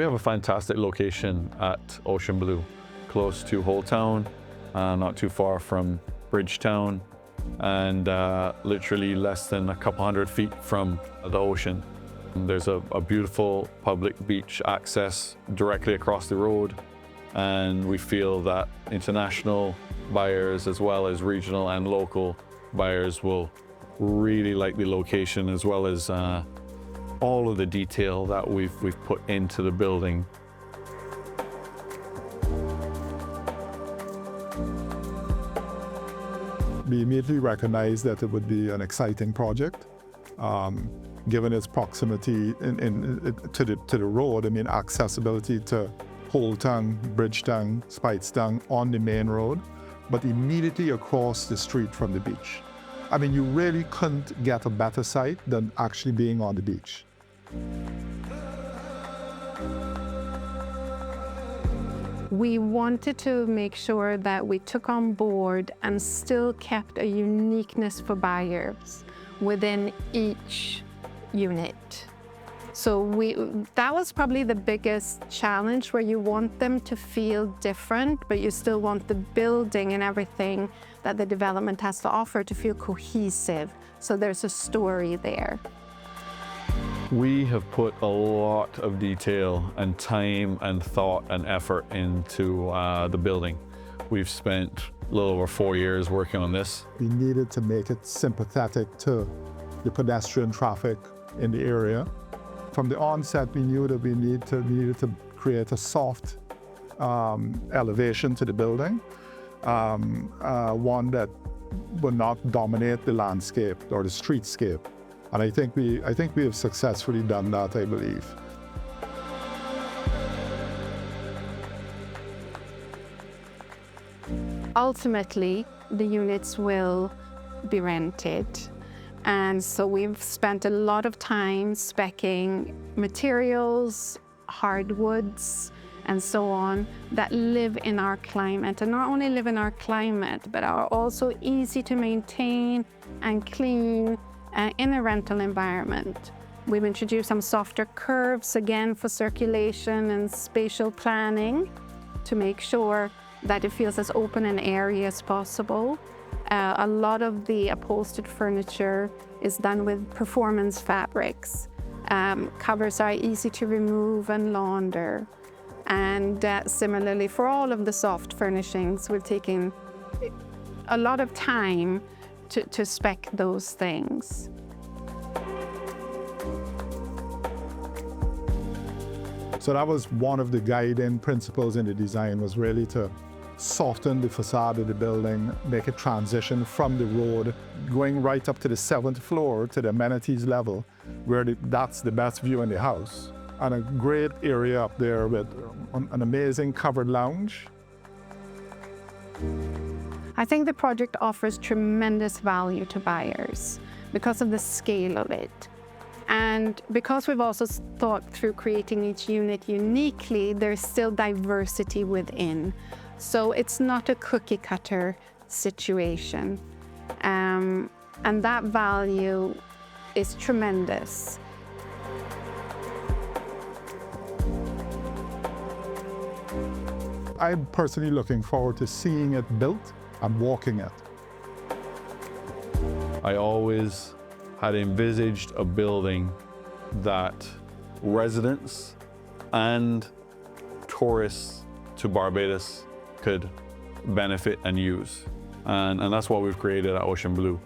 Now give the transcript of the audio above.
We have a fantastic location at Ocean Blue, close to Whole Town, not too far from Bridgetown, and literally less than a couple hundred feet from the ocean. There's a beautiful public beach access directly across the road, and we feel that international buyers as well as regional and local buyers will really like the location, as well as all of the detail that we've put into the building. We immediately recognized that it would be an exciting project, given its proximity to the road. I mean, accessibility to Holetown, Bridgetown, Speightstown on the main road, but immediately across the street from the beach. I mean, you really couldn't get a better site than actually being on the beach. We wanted to make sure that we took on board and still kept a uniqueness for buyers within each unit. So that was probably the biggest challenge, where you want them to feel different, but you still want the building and everything that the development has to offer to feel cohesive. So there's a story there. We have put a lot of detail and time and thought and effort into the building. We've spent a little over 4 years working on this. We needed to make it sympathetic to the pedestrian traffic in the area. From the onset, we knew that we needed to create a soft elevation to the building, one that would not dominate the landscape or the streetscape. And I think we have successfully done that, I believe. Ultimately, the units will be rented. And so we've spent a lot of time speccing materials, hardwoods, and so on, that live in our climate, and not only live in our climate, but are also easy to maintain and clean in a rental environment. We've introduced some softer curves, again, for circulation and spatial planning, to make sure that it feels as open and airy as possible. A lot of the upholstered furniture is done with performance fabrics. Covers are easy to remove and launder. And similarly, for all of the soft furnishings, we're taking a lot of time to spec those things. So that was one of the guiding principles in the design, was really to soften the facade of the building, make it transition from the road, going right up to the 7th floor to the amenities level, where that's the best view in the house. And a great area up there with an amazing covered lounge. I think the project offers tremendous value to buyers because of the scale of it. And because we've also thought through creating each unit uniquely, there's still diversity within. So it's not a cookie cutter situation. And that value is tremendous. I'm personally looking forward to seeing it built and walking it. I always had envisaged a building that residents and tourists to Barbados could benefit and use. And that's what we've created at Ocean Blue.